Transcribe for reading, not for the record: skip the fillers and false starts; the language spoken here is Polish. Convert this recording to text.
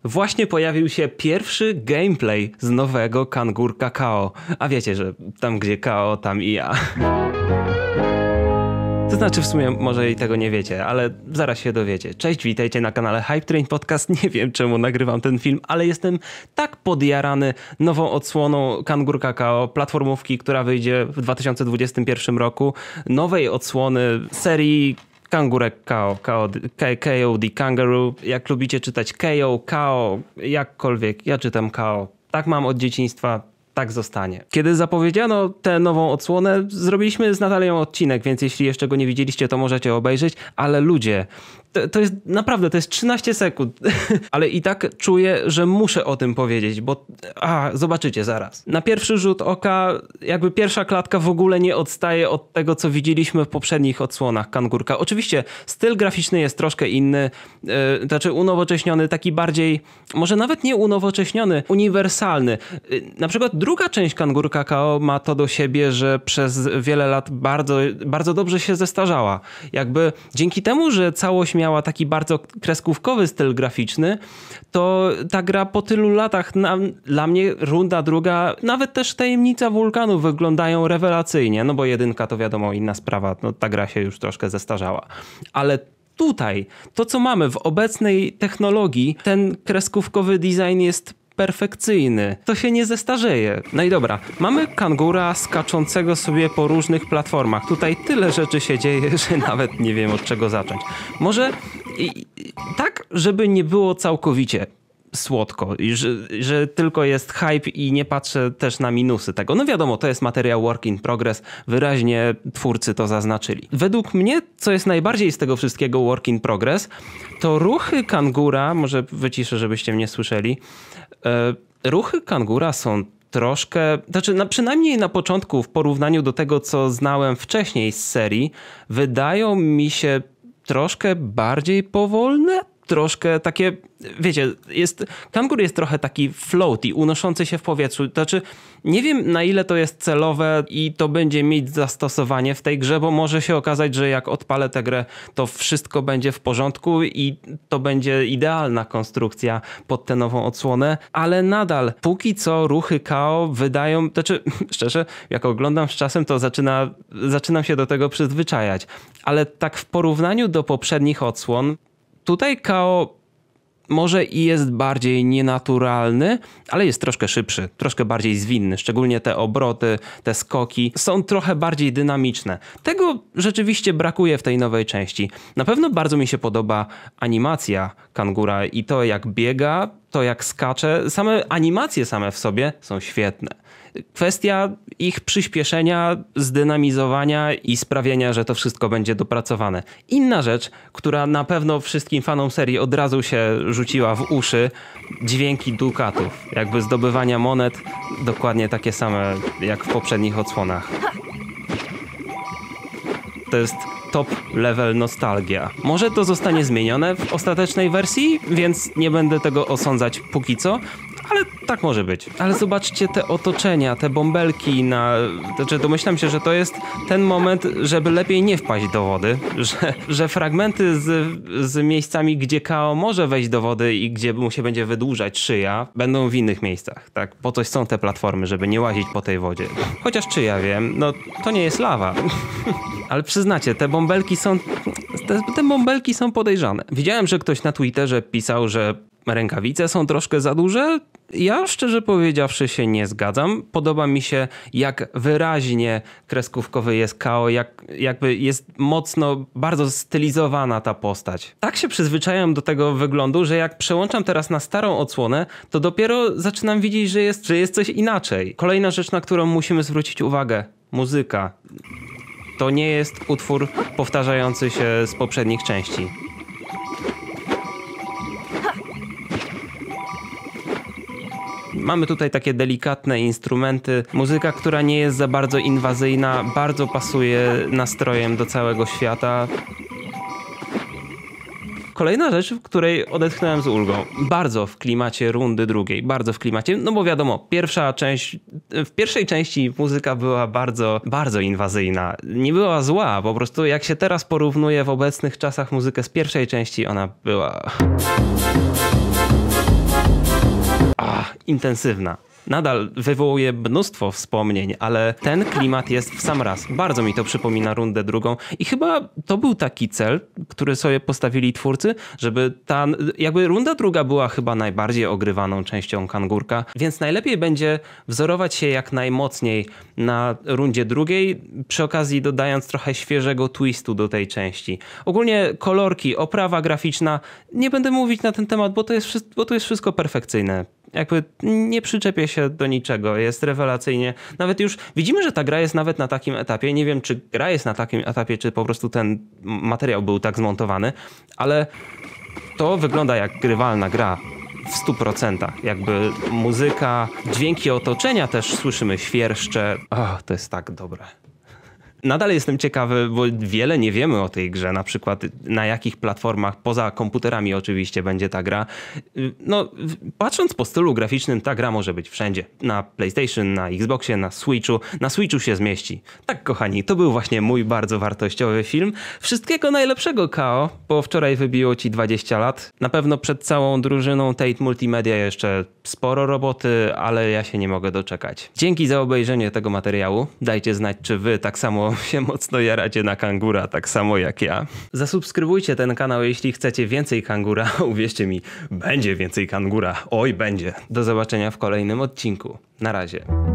Właśnie pojawił się pierwszy gameplay z nowego Kangurka KO. A wiecie, że tam gdzie KO, tam i ja. To znaczy w sumie może i tego nie wiecie, ale zaraz się dowiecie. Cześć, witajcie na kanale Hype Train Podcast. Nie wiem czemu nagrywam ten film, ale jestem tak podjarany nową odsłoną Kangurka KO, platformówki, która wyjdzie w 2021 roku. Nowej odsłony serii Kangurek KO, KOD Kangaroo. Jak lubicie czytać KO, jakkolwiek, ja czytam KO. Tak mam od dzieciństwa. Tak zostanie. Kiedy zapowiedziano tę nową odsłonę, zrobiliśmy z Natalią odcinek, więc jeśli jeszcze go nie widzieliście, to możecie obejrzeć, ale ludzie, to jest naprawdę, to jest 13 sekund, ale i tak czuję, że muszę o tym powiedzieć, bo zobaczycie zaraz. Na pierwszy rzut oka jakby pierwsza klatka w ogóle nie odstaje od tego, co widzieliśmy w poprzednich odsłonach Kangurka. Oczywiście styl graficzny jest troszkę inny, znaczy unowocześniony, taki bardziej, może nawet nie unowocześniony, uniwersalny. Na przykład druga część Kangurka KO ma to do siebie, że przez wiele lat bardzo, bardzo dobrze się zestarzała. Jakby dzięki temu, że całość miała taki bardzo kreskówkowy styl graficzny, to ta gra po tylu latach, dla mnie runda druga, nawet też Tajemnica Wulkanu wyglądają rewelacyjnie, no bo jedynka to wiadomo inna sprawa, no ta gra się już troszkę zestarzała. Ale tutaj, to co mamy w obecnej technologii, ten kreskówkowy design jest perfekcyjny. To się nie zestarzeje. No i dobra, mamy kangura skaczącego sobie po różnych platformach. Tutaj tyle rzeczy się dzieje, że nawet nie wiem od czego zacząć. Może tak, żeby nie było całkowicie słodko i że tylko jest hype i nie patrzę też na minusy tego. No wiadomo, to jest materiał work in progress, wyraźnie twórcy to zaznaczyli. Według mnie, co jest najbardziej z tego wszystkiego work in progress, to ruchy kangura, może wyciszę, żebyście mnie słyszeli, ruchy kangura są troszkę, znaczy przynajmniej na początku w porównaniu do tego, co znałem wcześniej z serii, wydają mi się troszkę bardziej powolne, troszkę takie, wiecie, kangur jest trochę taki floaty, unoszący się w powietrzu. Znaczy, nie wiem na ile to jest celowe i to będzie mieć zastosowanie w tej grze, bo może się okazać, że jak odpalę tę grę, to wszystko będzie w porządku i to będzie idealna konstrukcja pod tę nową odsłonę, ale nadal, póki co ruchy KO wydają, znaczy, szczerze, jak oglądam z czasem, to zaczynam się do tego przyzwyczajać, ale tak w porównaniu do poprzednich odsłon, tutaj KO może i jest bardziej nienaturalny, ale jest troszkę szybszy, troszkę bardziej zwinny. Szczególnie te obroty, te skoki są trochę bardziej dynamiczne. Tego rzeczywiście brakuje w tej nowej części. Na pewno bardzo mi się podoba animacja kangura i to jak biega, to jak skacze. Animacje same w sobie są świetne. Kwestia ich przyspieszenia, zdynamizowania i sprawienia, że to wszystko będzie dopracowane. Inna rzecz, która na pewno wszystkim fanom serii od razu się rzuciła w uszy, dźwięki dukatów. Jakby zdobywania monet, dokładnie takie same jak w poprzednich odsłonach. To jest top level nostalgia. Może to zostanie zmienione w ostatecznej wersji, więc nie będę tego osądzać póki co, ale tak może być. Ale zobaczcie te otoczenia, te bąbelki Znaczy domyślam się, że to jest ten moment, żeby lepiej nie wpaść do wody, że fragmenty z miejscami, gdzie KO może wejść do wody i gdzie mu się będzie wydłużać szyja, będą w innych miejscach. Tak? Po coś są te platformy, żeby nie łazić po tej wodzie. Chociaż czy ja wiem, no to nie jest lawa. Ale przyznacie, te bąbelki są podejrzane. Widziałem, że ktoś na Twitterze pisał, że rękawice są troszkę za duże. Ja szczerze powiedziawszy się nie zgadzam. Podoba mi się, jak wyraźnie kreskówkowy jest KO, jakby jest mocno, bardzo stylizowana ta postać. Tak się przyzwyczajam do tego wyglądu, że jak przełączam teraz na starą odsłonę, to dopiero zaczynam widzieć, że jest coś inaczej. Kolejna rzecz, na którą musimy zwrócić uwagę. Muzyka. To nie jest utwór powtarzający się z poprzednich części. Mamy tutaj takie delikatne instrumenty. Muzyka, która nie jest za bardzo inwazyjna, bardzo pasuje nastrojem do całego świata. Kolejna rzecz, w której odetchnąłem z ulgą. Bardzo w klimacie rundy drugiej. Bardzo w klimacie, no bo wiadomo, w pierwszej części muzyka była bardzo, bardzo inwazyjna. Nie była zła, po prostu jak się teraz porównuje w obecnych czasach muzykę z pierwszej części, ona była... intensywna. Nadal wywołuje mnóstwo wspomnień, ale ten klimat jest w sam raz. Bardzo mi to przypomina rundę drugą i chyba to był taki cel, który sobie postawili twórcy, żeby ta jakby runda druga była chyba najbardziej ogrywaną częścią Kangurka, więc najlepiej będzie wzorować się jak najmocniej na rundzie drugiej, przy okazji dodając trochę świeżego twistu do tej części. Ogólnie kolorki, oprawa graficzna, nie będę mówić na ten temat, bo to jest wszystko perfekcyjne. Jakby nie przyczepię się do niczego, jest rewelacyjnie. Nawet już widzimy, że ta gra jest nawet na takim etapie. Nie wiem, czy gra jest na takim etapie, czy po prostu ten materiał był tak zmontowany, ale to wygląda jak grywalna gra w 100%. Jakby muzyka, dźwięki otoczenia też słyszymy świerszcze. To jest tak dobre. Nadal jestem ciekawy, bo wiele nie wiemy o tej grze, na przykład na jakich platformach, poza komputerami oczywiście będzie ta gra. No, patrząc po stylu graficznym, ta gra może być wszędzie. Na PlayStation, na Xboxie, na Switchu. Na Switchu się zmieści. Tak, kochani, to był właśnie mój bardzo wartościowy film. Wszystkiego najlepszego, Kao, bo wczoraj wybiło ci 20 lat. Na pewno przed całą drużyną Tate Multimedia jeszcze sporo roboty, ale ja się nie mogę doczekać. Dzięki za obejrzenie tego materiału. Dajcie znać, czy wy tak samo się mocno jaracie na Kangura, tak samo jak ja. Zasubskrybujcie ten kanał, jeśli chcecie więcej Kangura. Uwierzcie mi, będzie więcej Kangura. Oj, będzie. Do zobaczenia w kolejnym odcinku. Na razie.